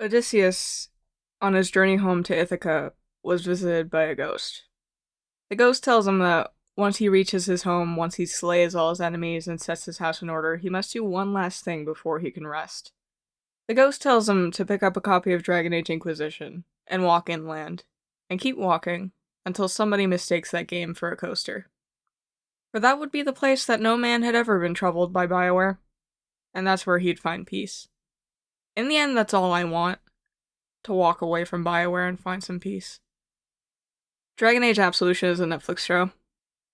Odysseus, on his journey home to Ithaca, was visited by a ghost. The ghost tells him that once he reaches his home, once he slays all his enemies and sets his house in order, he must do one last thing before he can rest. The ghost tells him to pick up a copy of Dragon Age Inquisition and walk inland, and keep walking until somebody mistakes that game for a coaster. For that would be the place that no man had ever been troubled by BioWare, and that's where he'd find peace. In the end, that's all I want. To walk away from BioWare and find some peace. Dragon Age Absolution is a Netflix show.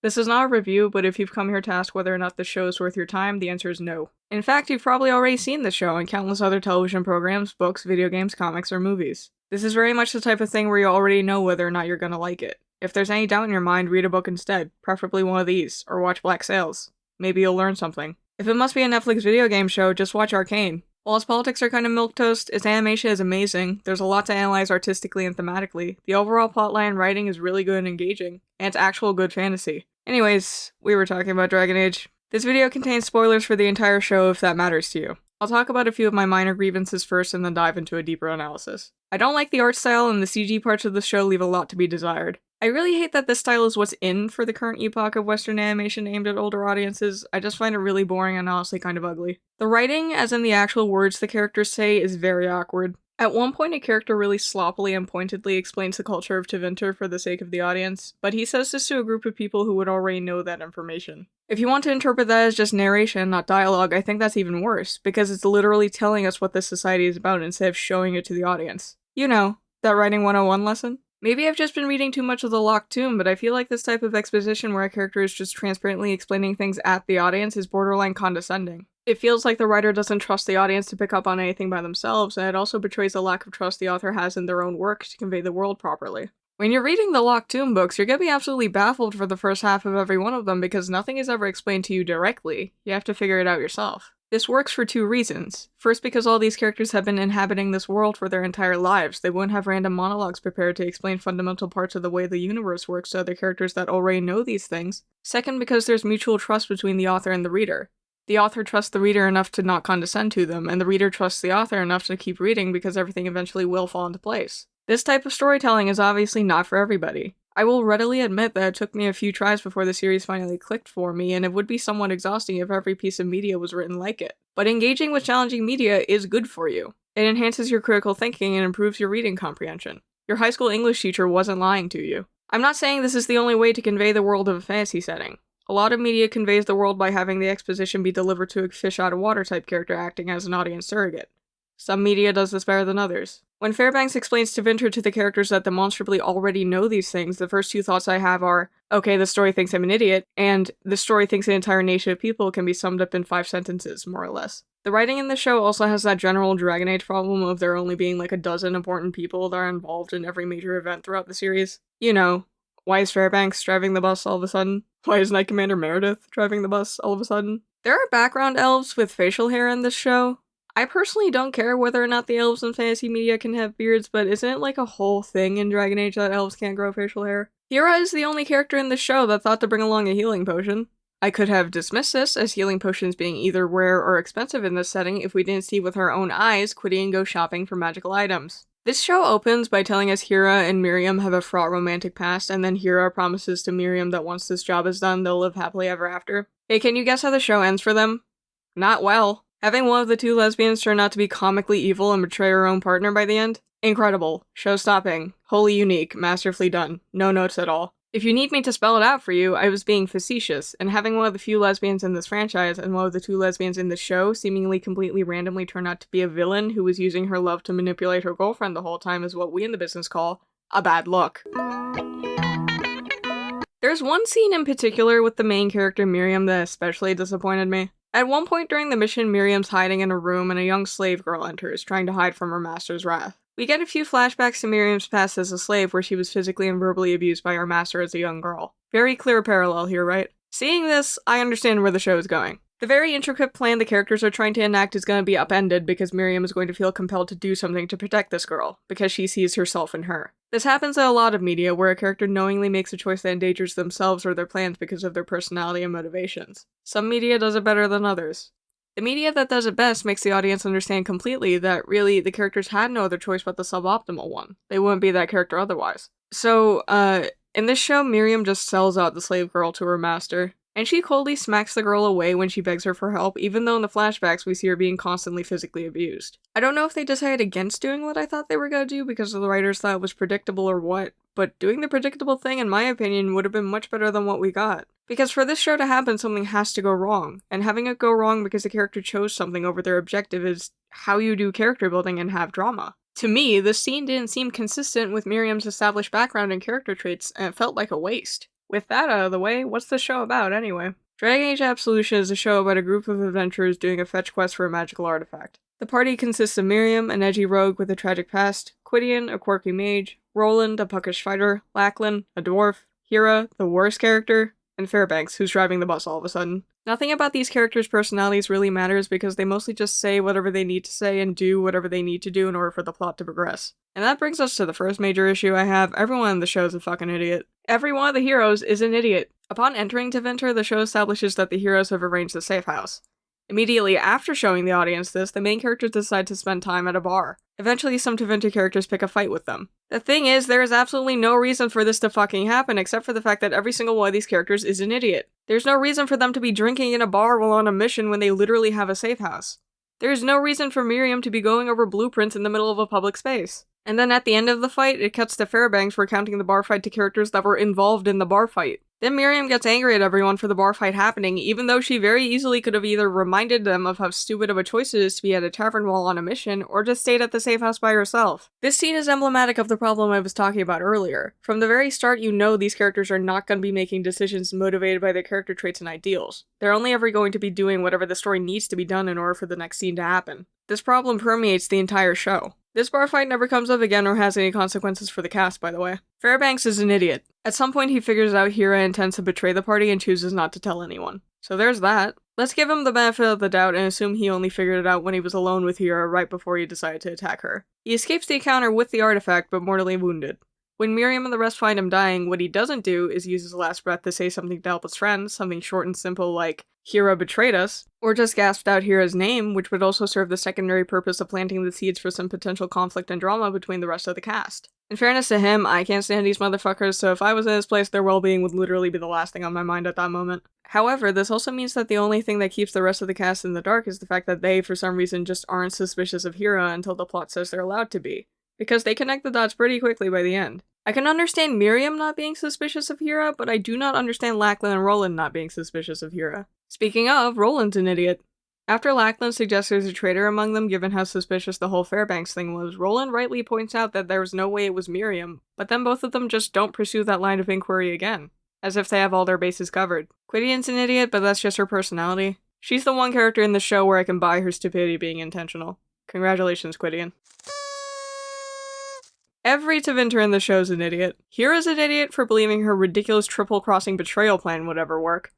This is not a review, but if you've come here to ask whether or not the show is worth your time, the answer is no. In fact, you've probably already seen the show in countless other television programs, books, video games, comics, or movies. This is very much the type of thing where you already know whether or not you're gonna like it. If there's any doubt in your mind, read a book instead, preferably one of these, or watch Black Sails. Maybe you'll learn something. If it must be a Netflix video game show, just watch Arcane. While its politics are kind of milquetoast, its animation is amazing, there's a lot to analyze artistically and thematically, the overall plotline and writing is really good and engaging, and it's actual good fantasy. Anyways, we were talking about Dragon Age. This video contains spoilers for the entire show if that matters to you. I'll talk about a few of my minor grievances first and then dive into a deeper analysis. I don't like the art style and the CG parts of the show leave a lot to be desired. I really hate that this style is what's in for the current epoch of Western animation aimed at older audiences. I just find it really boring and honestly kind of ugly. The writing, as in the actual words the characters say, is very awkward. At one point, a character really sloppily and pointedly explains the culture of Tevinter for the sake of the audience, but he says this to a group of people who would already know that information. If you want to interpret that as just narration, not dialogue, I think that's even worse, because it's literally telling us what this society is about instead of showing it to the audience. You know, that writing 101 lesson? Maybe I've just been reading too much of the Locked Tomb, but I feel like this type of exposition where a character is just transparently explaining things at the audience is borderline condescending. It feels like the writer doesn't trust the audience to pick up on anything by themselves, and it also betrays the lack of trust the author has in their own work to convey the world properly. When you're reading the Locked Tomb books, you're gonna be absolutely baffled for the first half of every one of them because nothing is ever explained to you directly. You have to figure it out yourself. This works for two reasons. First, because all these characters have been inhabiting this world for their entire lives. They wouldn't have random monologues prepared to explain fundamental parts of the way the universe works to other characters that already know these things. Second, because there's mutual trust between the author and the reader. The author trusts the reader enough to not condescend to them, and the reader trusts the author enough to keep reading because everything eventually will fall into place. This type of storytelling is obviously not for everybody. I will readily admit that it took me a few tries before the series finally clicked for me, and it would be somewhat exhausting if every piece of media was written like it. But engaging with challenging media is good for you. It enhances your critical thinking and improves your reading comprehension. Your high school English teacher wasn't lying to you. I'm not saying this is the only way to convey the world of a fantasy setting. A lot of media conveys the world by having the exposition be delivered to a fish-out-of-water type character acting as an audience surrogate. Some media does this better than others. When Fairbanks explains Tevinter to the characters that demonstrably already know these things, the first two thoughts I have are, okay, the story thinks I'm an idiot, and the story thinks an entire nation of people can be summed up in 5 sentences, more or less. The writing in the show also has that general Dragon Age problem of there only being like a dozen important people that are involved in every major event throughout the series. You know, why is Fairbanks driving the bus all of a sudden? Why is Knight Commander Meredith driving the bus all of a sudden? There are background elves with facial hair in this show. I personally don't care whether or not the elves in fantasy media can have beards, but isn't it like a whole thing in Dragon Age that elves can't grow facial hair? Hera is the only character in the show that thought to bring along a healing potion. I could have dismissed this as healing potions being either rare or expensive in this setting if we didn't see with our own eyes Quiddy and go shopping for magical items. This show opens by telling us Hera and Miriam have a fraught romantic past, and then Hera promises to Miriam that once this job is done, they'll live happily ever after. Hey, can you guess how the show ends for them? Not well. Having one of the two lesbians turn out to be comically evil and betray her own partner by the end? Incredible. Show-stopping. Wholly unique. Masterfully done. No notes at all. If you need me to spell it out for you, I was being facetious, and having one of the few lesbians in this franchise and one of the two lesbians in the show seemingly completely randomly turn out to be a villain who was using her love to manipulate her girlfriend the whole time is what we in the business call a bad look. There's one scene in particular with the main character Miriam that especially disappointed me. At one point during the mission, Miriam's hiding in a room and a young slave girl enters, trying to hide from her master's wrath. We get a few flashbacks to Miriam's past as a slave where she was physically and verbally abused by her master as a young girl. Very clear parallel here, right? Seeing this, I understand where the show is going. The very intricate plan the characters are trying to enact is going to be upended because Miriam is going to feel compelled to do something to protect this girl, because she sees herself in her. This happens in a lot of media where a character knowingly makes a choice that endangers themselves or their plans because of their personality and motivations. Some media does it better than others. The media that does it best makes the audience understand completely that really the characters had no other choice but the suboptimal one. They wouldn't be that character otherwise. So, in this show, Miriam just sells out the slave girl to her master, and she coldly smacks the girl away when she begs her for help, even though in the flashbacks we see her being constantly physically abused. I don't know if they decided against doing what I thought they were gonna do because the writers thought it was predictable or what, but doing the predictable thing, in my opinion, would have been much better than what we got. Because for this show to happen, something has to go wrong, and having it go wrong because the character chose something over their objective is how you do character building and have drama. To me, this scene didn't seem consistent with Miriam's established background and character traits, and it felt like a waste. With that out of the way, what's the show about anyway? Dragon Age Absolution is a show about a group of adventurers doing a fetch quest for a magical artifact. The party consists of Miriam, an edgy rogue with a tragic past, Quidian, a quirky mage, Roland, a puckish fighter, Lachlan, a dwarf, Hira, the worst character, and Fairbanks, who's driving the bus all of a sudden. Nothing about these characters' personalities really matters because they mostly just say whatever they need to say and do whatever they need to do in order for the plot to progress. And that brings us to the first major issue I have. Everyone in the show is a fucking idiot. Every one of the heroes is an idiot. Upon entering Tevinter, the show establishes that the heroes have arranged a safe house. Immediately after showing the audience this, the main characters decide to spend time at a bar. Eventually, some Tevinter characters pick a fight with them. The thing is, there is absolutely no reason for this to fucking happen except for the fact that every single one of these characters is an idiot. There's no reason for them to be drinking in a bar while on a mission when they literally have a safe house. There is no reason for Miriam to be going over blueprints in the middle of a public space. And then at the end of the fight, it cuts to Fairbanks recounting the bar fight to characters that were involved in the bar fight. Then Miriam gets angry at everyone for the bar fight happening, even though she very easily could have either reminded them of how stupid of a choice it is to be at a tavern while on a mission, or just stayed at the safe house by herself. This scene is emblematic of the problem I was talking about earlier. From the very start, you know these characters are not going to be making decisions motivated by their character traits and ideals. They're only ever going to be doing whatever the story needs to be done in order for the next scene to happen. This problem permeates the entire show. This bar fight never comes up again or has any consequences for the cast, by the way. Fairbanks is an idiot. At some point he figures out Hira intends to betray the party and chooses not to tell anyone. So there's that. Let's give him the benefit of the doubt and assume he only figured it out when he was alone with Hira right before he decided to attack her. He escapes the encounter with the artifact, but mortally wounded. When Miriam and the rest find him dying, what he doesn't do is use his last breath to say something to help his friends, something short and simple like, Hira betrayed us, or just gasped out Hira's name, which would also serve the secondary purpose of planting the seeds for some potential conflict and drama between the rest of the cast. In fairness to him, I can't stand these motherfuckers, so if I was in his place, their well-being would literally be the last thing on my mind at that moment. However, this also means that the only thing that keeps the rest of the cast in the dark is the fact that they, for some reason, just aren't suspicious of Hira until the plot says they're allowed to be. Because they connect the dots pretty quickly by the end. I can understand Miriam not being suspicious of Hira, but I do not understand Lachlan and Roland not being suspicious of Hira. Speaking of, Roland's an idiot. After Lachlan suggests there's a traitor among them given how suspicious the whole Fairbanks thing was, Roland rightly points out that there was no way it was Miriam, but then both of them just don't pursue that line of inquiry again, as if they have all their bases covered. Quidian's an idiot, but that's just her personality. She's the one character in the show where I can buy her stupidity being intentional. Congratulations, Quidian. Every Tevinter in the show's an idiot. Hira's an idiot for believing her ridiculous triple-crossing betrayal plan would ever work.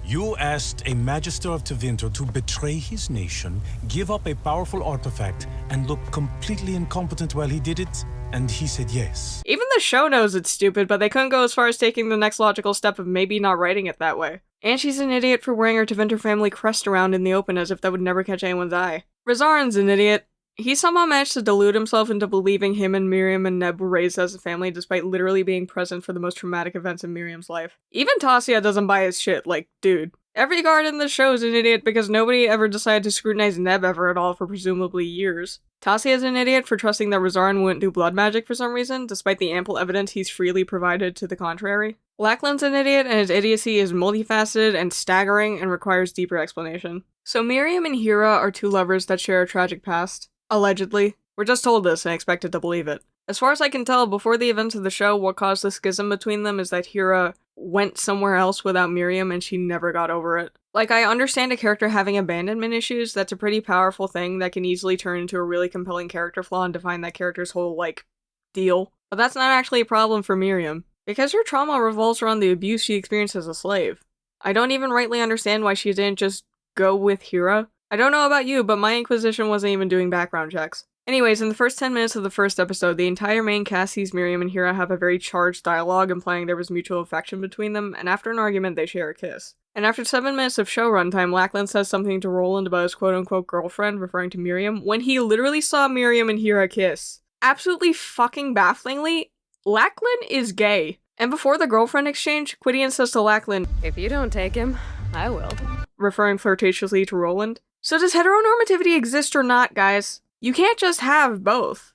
You asked a Magister of Tevinter to betray his nation, give up a powerful artifact, and look completely incompetent while he did it, and he said yes. Even the show knows it's stupid, but they couldn't go as far as taking the next logical step of maybe not writing it that way. And she's an idiot for wearing her Tevinter family crest around in the open as if that would never catch anyone's eye. Razarin's an idiot. He somehow managed to delude himself into believing him and Miriam and Neb were raised as a family despite literally being present for the most traumatic events in Miriam's life. Even Tasia doesn't buy his shit, like, dude. Every guard in the show is an idiot because nobody ever decided to scrutinize Neb ever at all for presumably years. Tasia is an idiot for trusting that Razarin wouldn't do blood magic for some reason, despite the ample evidence he's freely provided to the contrary. Lachlan's an idiot, and his idiocy is multifaceted and staggering and requires deeper explanation. So Miriam and Hira are two lovers that share a tragic past. Allegedly. We're just told this and expected to believe it. As far as I can tell, before the events of the show, what caused the schism between them is that Hira went somewhere else without Miriam and she never got over it. Like, I understand a character having abandonment issues, that's a pretty powerful thing that can easily turn into a really compelling character flaw and define that character's whole, like, deal. But that's not actually a problem for Miriam, because her trauma revolves around the abuse she experienced as a slave. I don't even rightly understand why she didn't just go with Hira. I don't know about you, but my Inquisition wasn't even doing background checks. Anyways, in the first 10 minutes of the first episode, the entire main cast sees Miriam and Hira have a very charged dialogue implying there was mutual affection between them, and after an argument, they share a kiss. And after 7 minutes of show runtime, Lackland says something to Roland about his quote-unquote girlfriend, referring to Miriam, when he literally saw Miriam and Hira kiss. Absolutely fucking bafflingly, Lackland is gay. And before the girlfriend exchange, Quidian says to Lackland, "If you don't take him, I will." Referring flirtatiously to Roland. So does heteronormativity exist or not, guys? You can't just have both.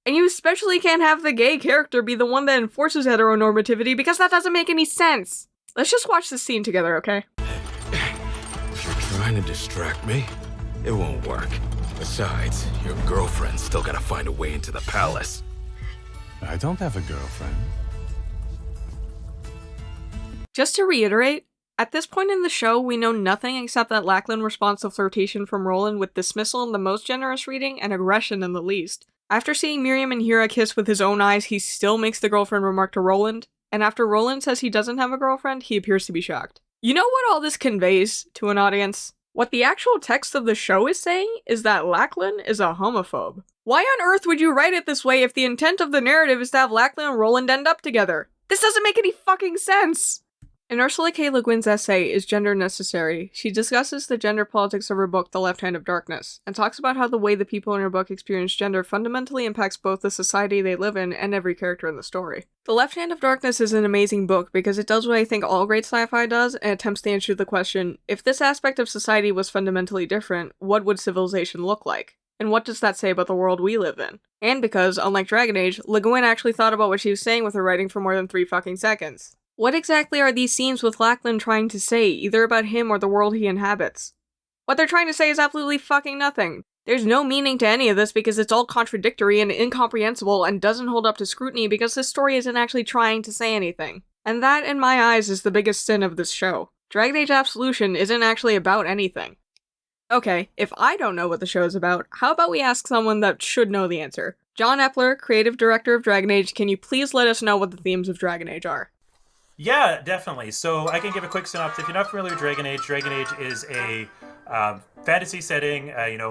And you especially can't have the gay character be the one that enforces heteronormativity because that doesn't make any sense. Let's just watch this scene together, okay? If you're trying to distract me, it won't work. Besides, your girlfriend's still gotta find a way into the palace. I don't have a girlfriend. Just to reiterate, at this point in the show, we know nothing except that Lackland responds to flirtation from Roland with dismissal in the most generous reading and aggression in the least. After seeing Miriam and Hira kiss with his own eyes, he still makes the girlfriend remark to Roland, and after Roland says he doesn't have a girlfriend, he appears to be shocked. You know what all this conveys to an audience? What the actual text of the show is saying is that Lackland is a homophobe. Why on earth would you write it this way if the intent of the narrative is to have Lackland and Roland end up together? This doesn't make any fucking sense! In Ursula K. Le Guin's essay, Is Gender Necessary?, she discusses the gender politics of her book, The Left Hand of Darkness, and talks about how the way the people in her book experience gender fundamentally impacts both the society they live in and every character in the story. The Left Hand of Darkness is an amazing book because it does what I think all great sci-fi does, and attempts to answer the question, if this aspect of society was fundamentally different, what would civilization look like? And what does that say about the world we live in? And because, unlike Dragon Age, Le Guin actually thought about what she was saying with her writing for more than 3 fucking seconds. What exactly are these scenes with Lackland trying to say, either about him or the world he inhabits? What they're trying to say is absolutely fucking nothing. There's no meaning to any of this because it's all contradictory and incomprehensible and doesn't hold up to scrutiny because this story isn't actually trying to say anything. And that, in my eyes, is the biggest sin of this show. Dragon Age Absolution isn't actually about anything. Okay, if I don't know what the show is about, how about we ask someone that should know the answer? John Epler, creative director of Dragon Age, can you please let us know what the themes of Dragon Age are? Yeah, definitely. So I can give a quick synopsis. If you're not familiar with Dragon Age is a fantasy setting.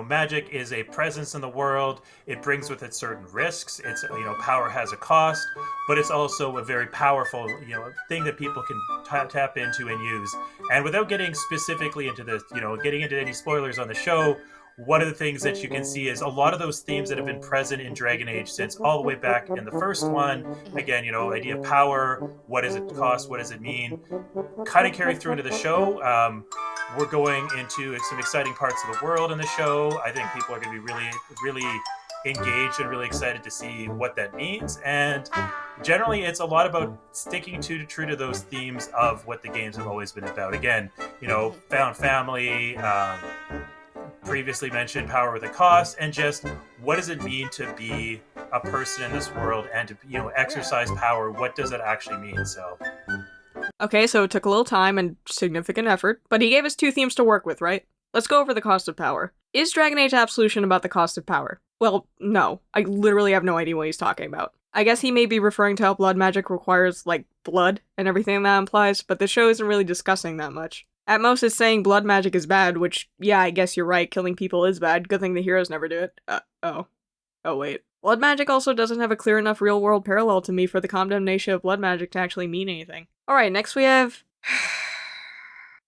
Magic is a presence in the world. It brings with it certain risks. It's, power has a cost, but it's also a very powerful, thing that people can tap into and use. And without getting specifically into this, getting into any spoilers on the show, one of the things that you can see is a lot of those themes that have been present in Dragon Age since all the way back in the first one. Again, idea of power, what does it cost, what does it mean, kind of carry through into the show. We're going into some exciting parts of the world in the show. I think people are going to be really, really engaged and really excited to see what that means. And generally, it's a lot about sticking true to those themes of what the games have always been about. Again, found family, previously mentioned power with a cost, and just what does it mean to be a person in this world and to exercise power? What does that actually mean? So okay, so it took a little time and significant effort, but he gave us 2 themes to work with, right? Let's go over the cost of power. Is Dragon Age Absolution about the cost of power? Well, no. I literally have no idea what he's talking about. I guess he may be referring to how blood magic requires, blood and everything that implies, but the show isn't really discussing that much. At most, it's saying blood magic is bad, which, yeah, I guess you're right, killing people is bad. Good thing the heroes never do it. Oh, wait. Blood magic also doesn't have a clear enough real-world parallel to me for the condemnation of blood magic to actually mean anything. Alright, next we have...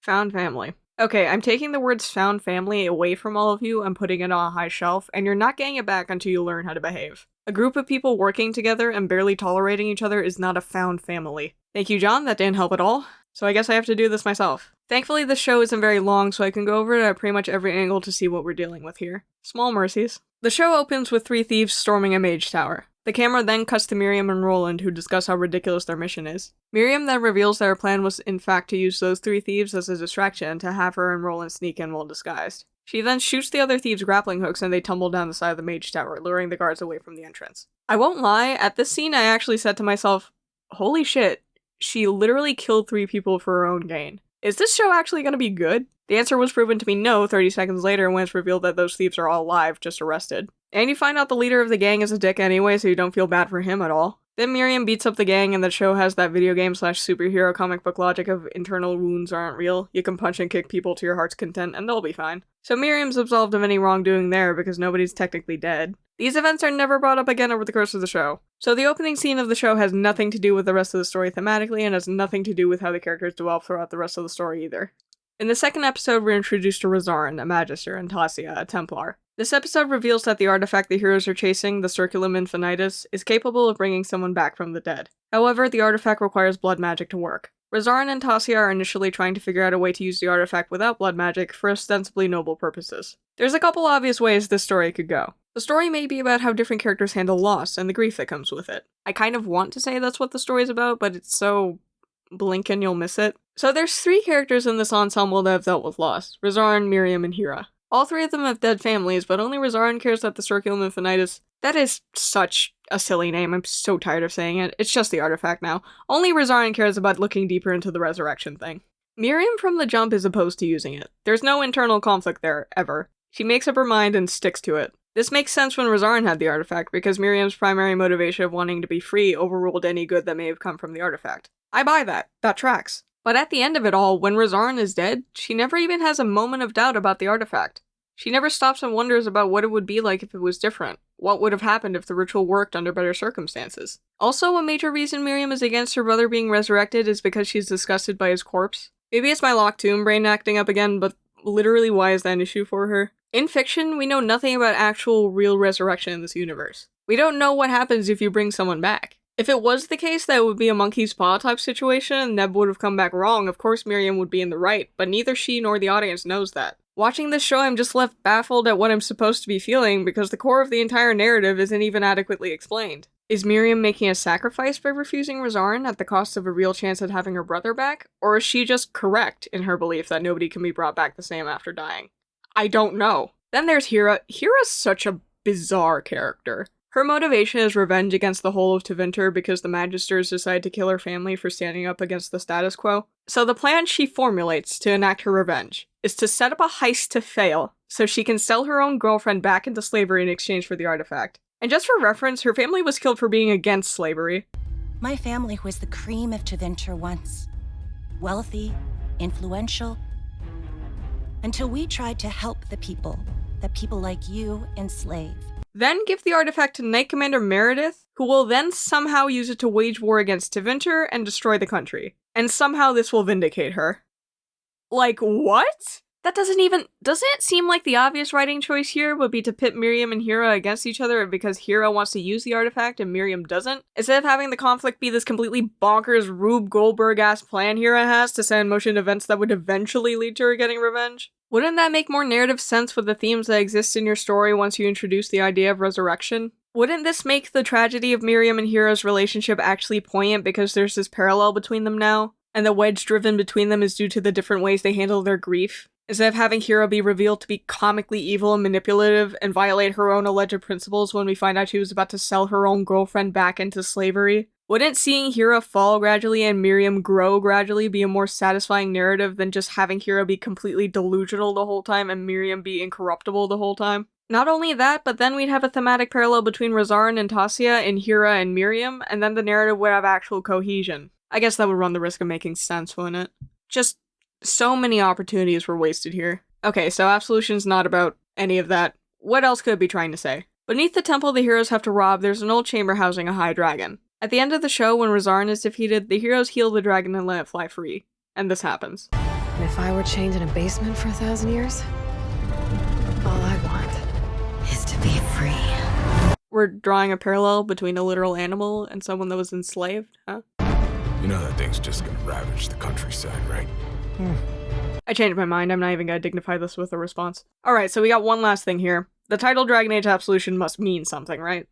found family. Okay, I'm taking the words found family away from all of you and putting it on a high shelf, and you're not getting it back until you learn how to behave. A group of people working together and barely tolerating each other is not a found family. Thank you, John, that didn't help at all. So I guess I have to do this myself. Thankfully, this show isn't very long, so I can go over it at pretty much every angle to see what we're dealing with here. Small mercies. The show opens with 3 thieves storming a mage tower. The camera then cuts to Miriam and Roland, who discuss how ridiculous their mission is. Miriam then reveals that her plan was in fact to use those 3 thieves as a distraction to have her and Roland sneak in while disguised. She then shoots the other thieves' grappling hooks and they tumble down the side of the mage tower, luring the guards away from the entrance. I won't lie, at this scene I actually said to myself, holy shit, she literally killed 3 people for her own gain. Is this show actually gonna be good? The answer was proven to be no 30 seconds later when it's revealed that those thieves are all alive, just arrested. And you find out the leader of the gang is a dick anyway, so you don't feel bad for him at all. Then Miriam beats up the gang, and the show has that video game / superhero comic book logic of internal wounds aren't real. You can punch and kick people to your heart's content, and they'll be fine. So Miriam's absolved of any wrongdoing there because nobody's technically dead. These events are never brought up again over the course of the show. So the opening scene of the show has nothing to do with the rest of the story thematically, and has nothing to do with how the characters develop throughout the rest of the story either. In the second episode, we're introduced to Razarin, a Magister, and Tasia, a Templar. This episode reveals that the artifact the heroes are chasing, the Circulum Infinitus, is capable of bringing someone back from the dead. However, the artifact requires blood magic to work. Razarin and Tasia are initially trying to figure out a way to use the artifact without blood magic for ostensibly noble purposes. There's a couple obvious ways this story could go. The story may be about how different characters handle loss and the grief that comes with it. I kind of want to say that's what the story's about, but it's so blink and you'll miss it. So there's 3 characters in this ensemble that have dealt with loss: Razarin, Miriam, and Hera. All 3 of them have dead families, but only Razarin cares that the Circulum Infinitus— that is such a silly name, I'm so tired of saying it. It's just the artifact now. Only Razarin cares about looking deeper into the resurrection thing. Miriam from the jump is opposed to using it. There's no internal conflict there, ever. She makes up her mind and sticks to it. This makes sense when Razarin had the artifact, because Miriam's primary motivation of wanting to be free overruled any good that may have come from the artifact. I buy that. That tracks. But at the end of it all, when Razarin is dead, she never even has a moment of doubt about the artifact. She never stops and wonders about what it would be like if it was different. What would have happened if the ritual worked under better circumstances? Also, a major reason Miriam is against her brother being resurrected is because she's disgusted by his corpse. Maybe it's my Locked Tomb brain acting up again, but literally why is that an issue for her? In fiction, we know nothing about actual real resurrection in this universe. We don't know what happens if you bring someone back. If it was the case that it would be a monkey's paw type situation and Neb would have come back wrong, of course Miriam would be in the right, but neither she nor the audience knows that. Watching this show, I'm just left baffled at what I'm supposed to be feeling because the core of the entire narrative isn't even adequately explained. Is Miriam making a sacrifice by refusing Razarin at the cost of a real chance at having her brother back? Or is she just correct in her belief that nobody can be brought back the same after dying? I don't know. Then there's Hera. Hera's such a bizarre character. Her motivation is revenge against the whole of Tevinter because the Magisters decide to kill her family for standing up against the status quo. So the plan she formulates to enact her revenge is to set up a heist to fail so she can sell her own girlfriend back into slavery in exchange for the artifact. And just for reference, her family was killed for being against slavery. My family was the cream of Tevinter once. Wealthy, influential, until we tried to help the people that people like you enslave. Then give the artifact to Knight Commander Meredith, who will then somehow use it to wage war against Tevinter and destroy the country. And somehow this will vindicate her. Like, what? That doesn't it seem like the obvious writing choice here would be to pit Miriam and Hera against each other because Hera wants to use the artifact and Miriam doesn't? Instead of having the conflict be this completely bonkers Rube Goldberg-ass plan Hera has to set in motion events that would eventually lead to her getting revenge? Wouldn't that make more narrative sense with the themes that exist in your story once you introduce the idea of resurrection? Wouldn't this make the tragedy of Miriam and Hera's relationship actually poignant because there's this parallel between them now? And the wedge driven between them is due to the different ways they handle their grief? Instead of having Hera be revealed to be comically evil and manipulative and violate her own alleged principles when we find out she was about to sell her own girlfriend back into slavery, wouldn't seeing Hera fall gradually and Miriam grow gradually be a more satisfying narrative than just having Hera be completely delusional the whole time and Miriam be incorruptible the whole time? Not only that, but then we'd have a thematic parallel between Razarin and Tasia and Hera and Miriam, and then the narrative would have actual cohesion. I guess that would run the risk of making sense, wouldn't it? Just so many opportunities were wasted here. Okay, so Absolution's not about any of that. What else could it be trying to say? Beneath the temple the heroes have to rob, there's an old chamber housing a high dragon. At the end of the show, when Razarin is defeated, the heroes heal the dragon and let it fly free. And this happens. And if I were chained in a basement for 1,000 years, all I want is to be free. We're drawing a parallel between a literal animal and someone that was enslaved, huh? You know that thing's just gonna ravage the countryside, right? I changed my mind, I'm not even gonna dignify this with a response. Alright, so we got one last thing here. The title Dragon Age Absolution must mean something, right?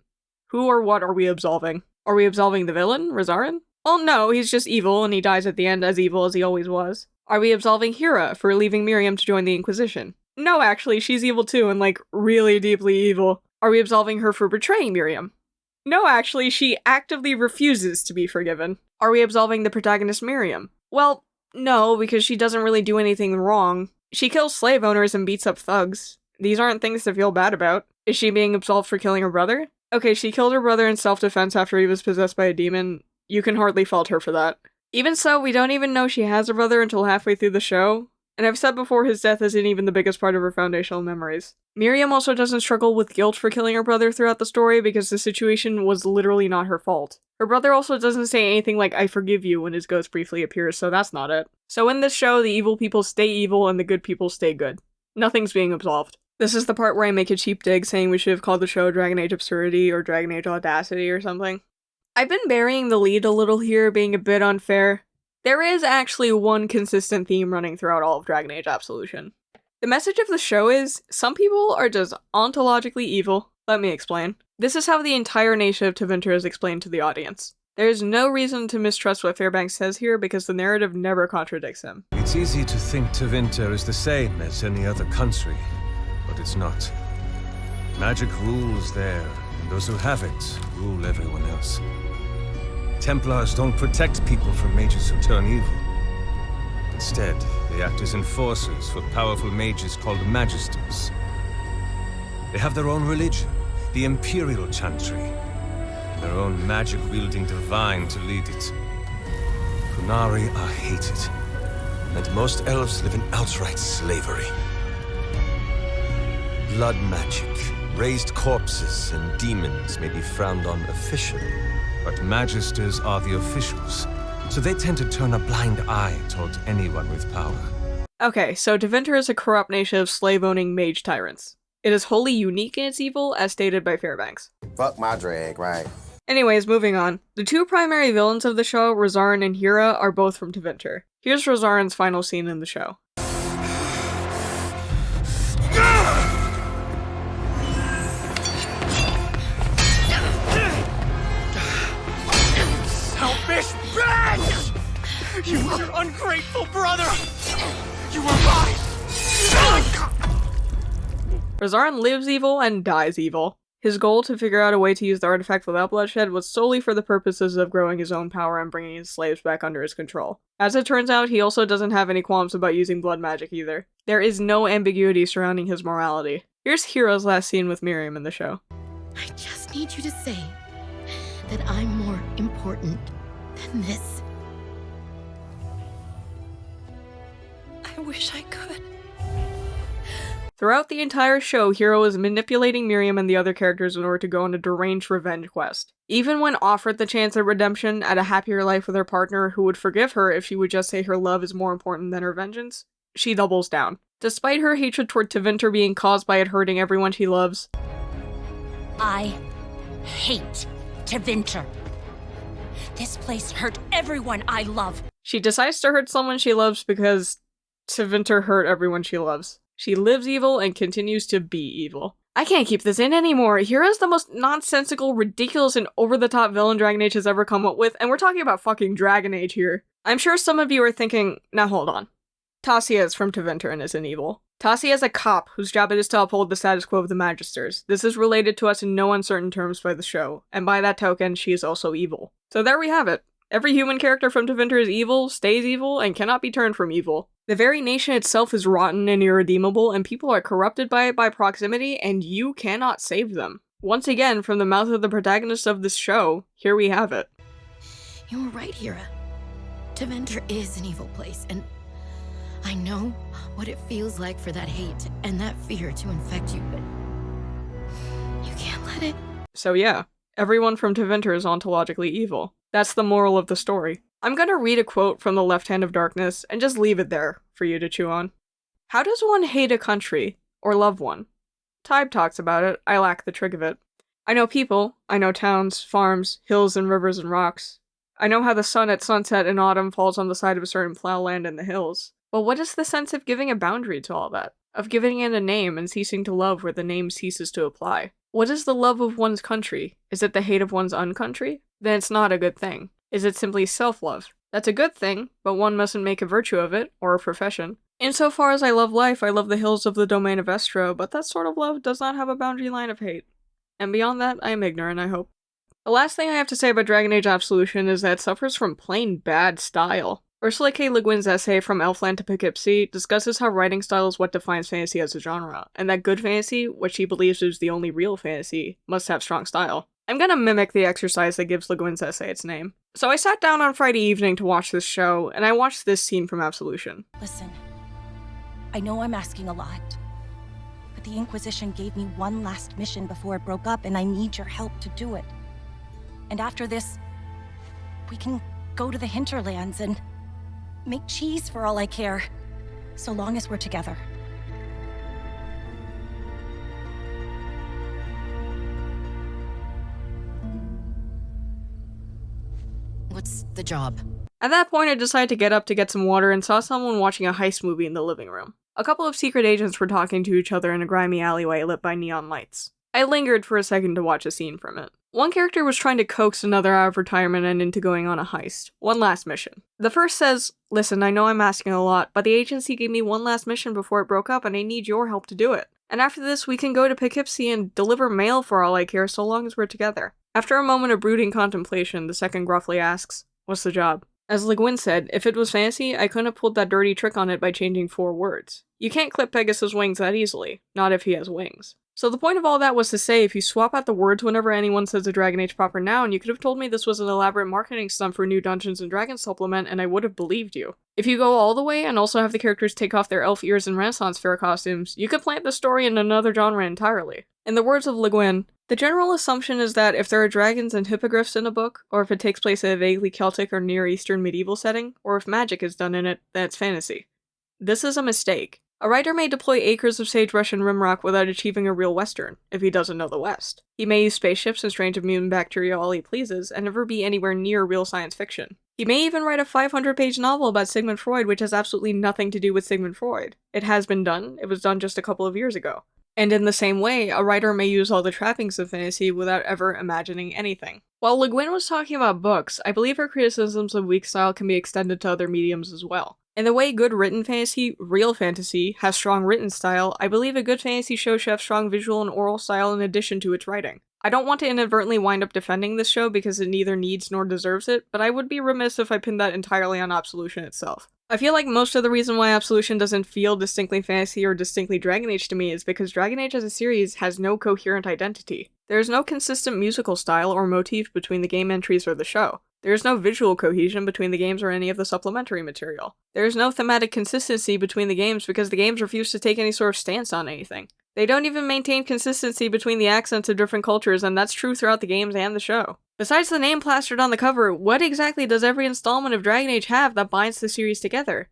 Who or what are we absolving? Are we absolving the villain, Razarin? Well, no, he's just evil and he dies at the end as evil as he always was. Are we absolving Hera for leaving Miriam to join the Inquisition? No, actually, she's evil too and, like, really deeply evil. Are we absolving her for betraying Miriam? No, actually, she actively refuses to be forgiven. Are we absolving the protagonist Miriam? Well, no, because she doesn't really do anything wrong. She kills slave owners and beats up thugs. These aren't things to feel bad about. Is she being absolved for killing her brother? Okay, she killed her brother in self-defense after he was possessed by a demon. You can hardly fault her for that. Even so, we don't even know she has a brother until halfway through the show, and I've said before his death isn't even the biggest part of her foundational memories. Miriam also doesn't struggle with guilt for killing her brother throughout the story because the situation was literally not her fault. Her brother also doesn't say anything like, "I forgive you," when his ghost briefly appears, so that's not it. So in this show, the evil people stay evil and the good people stay good. Nothing's being absolved. This is the part where I make a cheap dig saying we should have called the show Dragon Age Absurdity or Dragon Age Audacity or something. I've been burying the lead a little here, being a bit unfair. There is actually one consistent theme running throughout all of Dragon Age Absolution. The message of the show is, some people are just ontologically evil. Let me explain. This is how the entire nation of Tevinter is explained to the audience. There is no reason to mistrust what Fairbanks says here because the narrative never contradicts him. It's easy to think Tevinter is the same as any other country, but it's not. Magic rules there, and those who have it rule everyone else. Templars don't protect people from mages who turn evil. Instead, they act as enforcers for powerful mages called magisters. They have their own religion, the Imperial Chantry, and their own magic-wielding divine to lead it. Qunari are hated, and most elves live in outright slavery. Blood magic, raised corpses, and demons may be frowned on officially, but magisters are the officials, so they tend to turn a blind eye toward anyone with power. Okay, so Tevinter is a corrupt nation of slave-owning mage tyrants. It is wholly unique in its evil, as stated by Fairbanks. Fuck my drag, right? Anyways, moving on. The two primary villains of the show, Rosarin and Hera, are both from Tevinter. Here's Rosarin's final scene in the show. Selfish bitch! You and your ungrateful brother! You were mine! Rosarin lives evil and dies evil. His goal to figure out a way to use the artifact without bloodshed was solely for the purposes of growing his own power and bringing his slaves back under his control. As it turns out, he also doesn't have any qualms about using blood magic either. There is no ambiguity surrounding his morality. Here's Hera's last scene with Miriam in the show. I just need you to say that I'm more important than this. I wish I could. Throughout the entire show, Hero is manipulating Miriam and the other characters in order to go on a deranged revenge quest. Even when offered the chance at redemption, at a happier life with her partner who would forgive her if she would just say her love is more important than her vengeance, she doubles down. Despite her hatred toward Tevinter being caused by it hurting everyone she loves, I hate Tevinter. This place hurt everyone I love. she decides to hurt someone she loves because Tevinter hurt everyone she loves. She lives evil and continues to be evil. I can't keep this in anymore. Hera's the most nonsensical, ridiculous, and over-the-top villain Dragon Age has ever come up with, and we're talking about fucking Dragon Age here. I'm sure some of you are thinking, now hold on. Tasia is from Tevinter and isn't evil. Tasia is a cop whose job it is to uphold the status quo of the Magisters. This is related to us in no uncertain terms by the show, and by that token, she is also evil. So there we have it. Every human character from Tevinter is evil, stays evil, and cannot be turned from evil. The very nation itself is rotten and irredeemable, and people are corrupted by it by proximity, and you cannot save them. Once again, from the mouth of the protagonist of this show, here we have it. You were right, Hera. Tevinter is an evil place, and I know what it feels like for that hate and that fear to infect you, but you can't let it. So yeah, everyone from Tevinter is ontologically evil. That's the moral of the story. I'm gonna read a quote from The Left Hand of Darkness and just leave it there for you to chew on. How does one hate a country or love one? Tybe talks about it, I lack the trick of it. I know people, I know towns, farms, hills and rivers and rocks. I know how the sun at sunset in autumn falls on the side of a certain plowland in the hills. But what is the sense of giving a boundary to all that? Of giving it a name and ceasing to love where the name ceases to apply? What is the love of one's country? Is it the hate of one's uncountry? Then it's not a good thing. Is it simply self-love? That's a good thing, but one mustn't make a virtue of it, or a profession. Insofar as I love life, I love the hills of the domain of Estro, but that sort of love does not have a boundary line of hate. And beyond that, I am ignorant, I hope. The last thing I have to say about Dragon Age Absolution is that it suffers from plain bad style. Ursula K. Le Guin's essay From Elfland to Poughkeepsie discusses how writing style is what defines fantasy as a genre, and that good fantasy, which she believes is the only real fantasy, must have strong style. I'm gonna mimic the exercise that gives Le Guin's essay its name. So I sat down on Friday evening to watch this show, and I watched this scene from Absolution. Listen, I know I'm asking a lot, but the Inquisition gave me one last mission before it broke up, and I need your help to do it. And after this, we can go to the hinterlands and make cheese for all I care, so long as we're together. What's the job? At that point, I decided to get up to get some water and saw someone watching a heist movie in the living room. A couple of secret agents were talking to each other in a grimy alleyway lit by neon lights. I lingered for a second to watch a scene from it. One character was trying to coax another out of retirement and into going on a heist. One last mission. The first says, "Listen, I know I'm asking a lot, but the agency gave me one last mission before it broke up and I need your help to do it. And after this, we can go to Poughkeepsie and deliver mail for all I care so long as we're together." After a moment of brooding contemplation, the second gruffly asks, "What's the job?" As Le Guin said, if it was fantasy, I couldn't have pulled that dirty trick on it by changing 4 words. You can't clip Pegasus' wings that easily, not if he has wings. So the point of all that was to say, if you swap out the words whenever anyone says a Dragon Age proper noun, you could have told me this was an elaborate marketing stunt for a new Dungeons & Dragons supplement, and I would have believed you. If you go all the way and also have the characters take off their elf ears and Renaissance fair costumes, you could plant the story in another genre entirely. In the words of Le Guin, the general assumption is that if there are dragons and hippogriffs in a book, or if it takes place in a vaguely Celtic or Near Eastern medieval setting, or if magic is done in it, then it's fantasy. This is a mistake. A writer may deploy acres of sagebrush and rimrock without achieving a real western, if he doesn't know the West. He may use spaceships and strange immune bacteria all he pleases, and never be anywhere near real science fiction. He may even write a 500-page novel about Sigmund Freud which has absolutely nothing to do with Sigmund Freud. It has been done, it was done just a couple of years ago. And in the same way, a writer may use all the trappings of fantasy without ever imagining anything. While Le Guin was talking about books, I believe her criticisms of weak style can be extended to other mediums as well. In the way good written fantasy, real fantasy, has strong written style, I believe a good fantasy show should have strong visual and oral style in addition to its writing. I don't want to inadvertently wind up defending this show because it neither needs nor deserves it, but I would be remiss if I pinned that entirely on Absolution itself. I feel like most of the reason why Absolution doesn't feel distinctly fantasy or distinctly Dragon Age to me is because Dragon Age as a series has no coherent identity. There is no consistent musical style or motif between the game entries or the show. There is no visual cohesion between the games or any of the supplementary material. There is no thematic consistency between the games because the games refuse to take any sort of stance on anything. They don't even maintain consistency between the accents of different cultures, and that's true throughout the games and the show. Besides the name plastered on the cover, what exactly does every installment of Dragon Age have that binds the series together?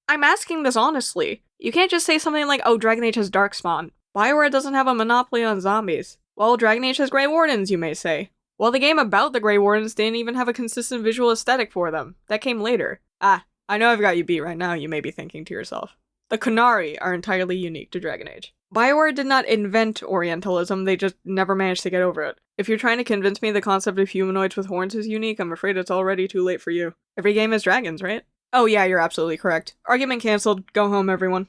I'm asking this honestly. You can't just say something like, oh, Dragon Age has Darkspawn. BioWare doesn't have a monopoly on zombies. Well, Dragon Age has Grey Wardens, you may say. Well, the game about the Grey Wardens didn't even have a consistent visual aesthetic for them. That came later. Ah, I know I've got you beat right now, you may be thinking to yourself. The Qunari are entirely unique to Dragon Age. BioWare did not invent Orientalism, they just never managed to get over it. If you're trying to convince me the concept of humanoids with horns is unique, I'm afraid it's already too late for you. Every game has dragons, right? Oh yeah, you're absolutely correct. Argument cancelled. Go home, everyone.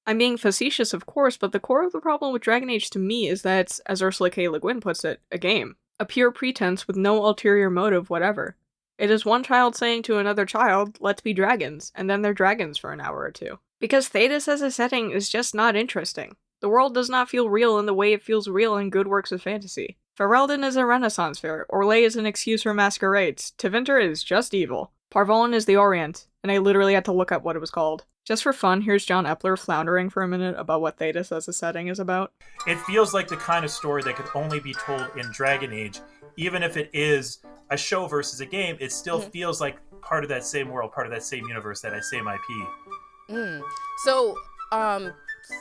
I'm being facetious, of course, but the core of the problem with Dragon Age to me is that it's, as Ursula K. Le Guin puts it, a game. A pure pretense with no ulterior motive whatever. It is one child saying to another child, let's be dragons, and then they're dragons for an hour or two. Because Thedas as a setting is just not interesting. The world does not feel real in the way it feels real in good works of fantasy. Ferelden is a Renaissance fair, Orlais is an excuse for masquerades, Tevinter is just evil, Parvon is the Orient, and I literally had to look up what it was called. Just for fun, here's John Epler floundering for a minute about what Thedas as a setting is about. It feels like the kind of story that could only be told in Dragon Age. Even if it is a show versus a game, it still feels like part of that same world, part of that same universe, that same IP. So,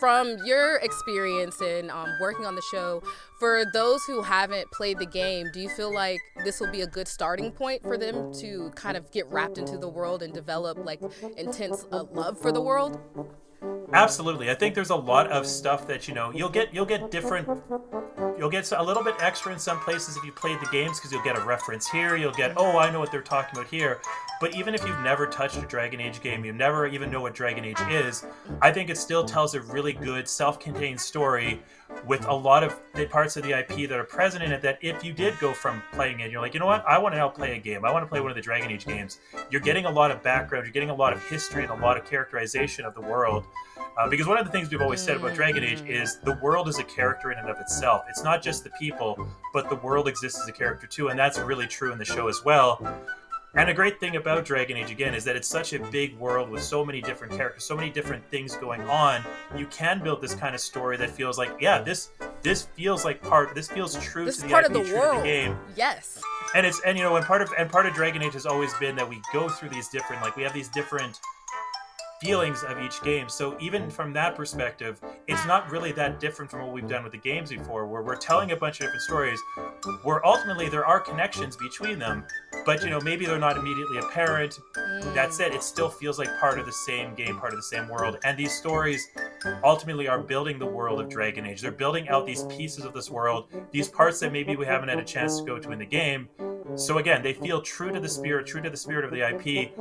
from your experience in working on the show, for those who haven't played the game, do you feel like this will be a good starting point for them to kind of get wrapped into the world and develop like intense love for the world? Absolutely. I think there's a lot of stuff that, you'll get different You'll get a little bit extra in some places if you played the games, because you'll get a reference here, you'll get, oh, I know what they're talking about here. But even if you've never touched a Dragon Age game, you never even know what Dragon Age is, I think it still tells a really good self-contained story with a lot of the parts of the IP that are present in it, that if you did go from playing it, you're like, you know what, I want to now play a game. I want to play one of the Dragon Age games. You're getting a lot of background, you're getting a lot of history and a lot of characterization of the world. Because one of the things we've always said about Dragon Age is the world is a character in and of itself. It's not just the people, but the world exists as a character too, and that's really true in the show as well. And a great thing about Dragon Age, again, is that it's such a big world with so many different characters, so many different things going on. You can build this kind of story that feels like, yeah, this feels like this feels true to the part IP, of the true world. to the game. Yes. And it's, and you know, and part of Dragon Age has always been that we go through these different, like, we have these different feelings of each game. So even from that perspective, it's not really that different from what we've done with the games before, where we're telling a bunch of different stories, where ultimately there are connections between them, but you know, maybe they're not immediately apparent. That said, it still feels like part of the same game, part of the same world. And these stories ultimately are building the world of Dragon Age. They're building out these pieces of this world, these parts that maybe we haven't had a chance to go to in the game. So again, they feel true to the spirit of the IP,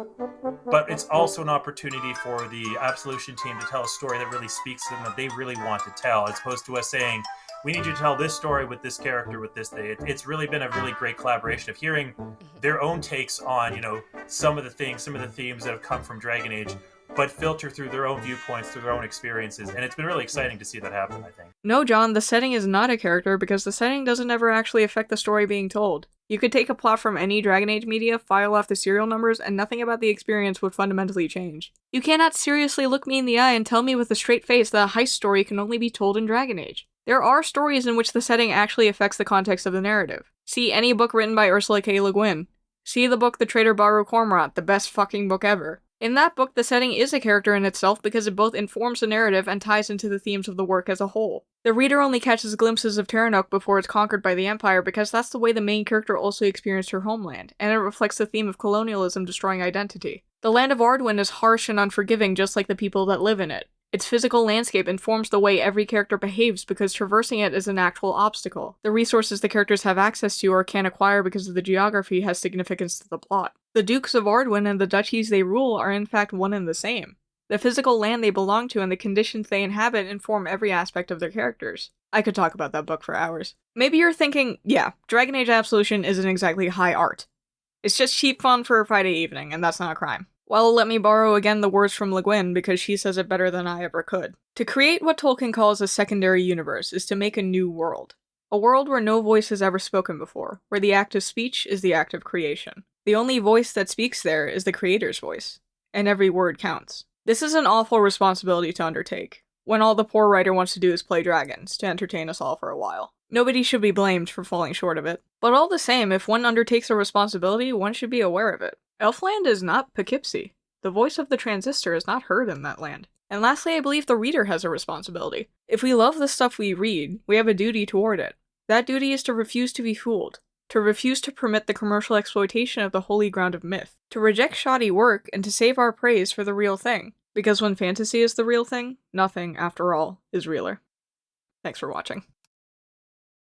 but it's also an opportunity for the Absolution team to tell a story that really speaks to them, that they really want to tell, as opposed to us saying, we need you to tell this story with this character, with this thing. It's really been a really great collaboration of hearing their own takes on, you know, some of the themes that have come from Dragon Age, but filter through their own viewpoints, through their own experiences. And it's been really exciting to see that happen, I think. No, John, the setting is not a character because the setting doesn't ever actually affect the story being told. You could take a plot from any Dragon Age media, file off the serial numbers, and nothing about the experience would fundamentally change. You cannot seriously look me in the eye and tell me with a straight face that a heist story can only be told in Dragon Age. There are stories in which the setting actually affects the context of the narrative. See any book written by Ursula K. Le Guin. See the book The Traitor Baru Cormorant, the best fucking book ever. In that book, the setting is a character in itself because it both informs the narrative and ties into the themes of the work as a whole. The reader only catches glimpses of Terranok before it's conquered by the Empire because that's the way the main character also experienced her homeland, and it reflects the theme of colonialism destroying identity. The land of Ardwin is harsh and unforgiving just like the people that live in it. Its physical landscape informs the way every character behaves because traversing it is an actual obstacle. The resources the characters have access to or can acquire because of the geography has significance to the plot. The Dukes of Ardwin and the duchies they rule are in fact one and the same. The physical land they belong to and the conditions they inhabit inform every aspect of their characters. I could talk about that book for hours. Maybe you're thinking, yeah, Dragon Age Absolution isn't exactly high art. It's just cheap fun for a Friday evening, and that's not a crime. Well, let me borrow again the words from Le Guin because she says it better than I ever could. To create what Tolkien calls a secondary universe is to make a new world. A world where no voice has ever spoken before, where the act of speech is the act of creation. The only voice that speaks there is the creator's voice, and every word counts. This is an awful responsibility to undertake, when all the poor writer wants to do is play dragons, to entertain us all for a while. Nobody should be blamed for falling short of it. But all the same, if one undertakes a responsibility, one should be aware of it. Elfland is not Poughkeepsie. The voice of the transistor is not heard in that land. And lastly, I believe the reader has a responsibility. If we love the stuff we read, we have a duty toward it. That duty is to refuse to be fooled, to refuse to permit the commercial exploitation of the holy ground of myth, to reject shoddy work, and to save our praise for the real thing. Because when fantasy is the real thing, nothing, after all, is realer. Thanks for watching.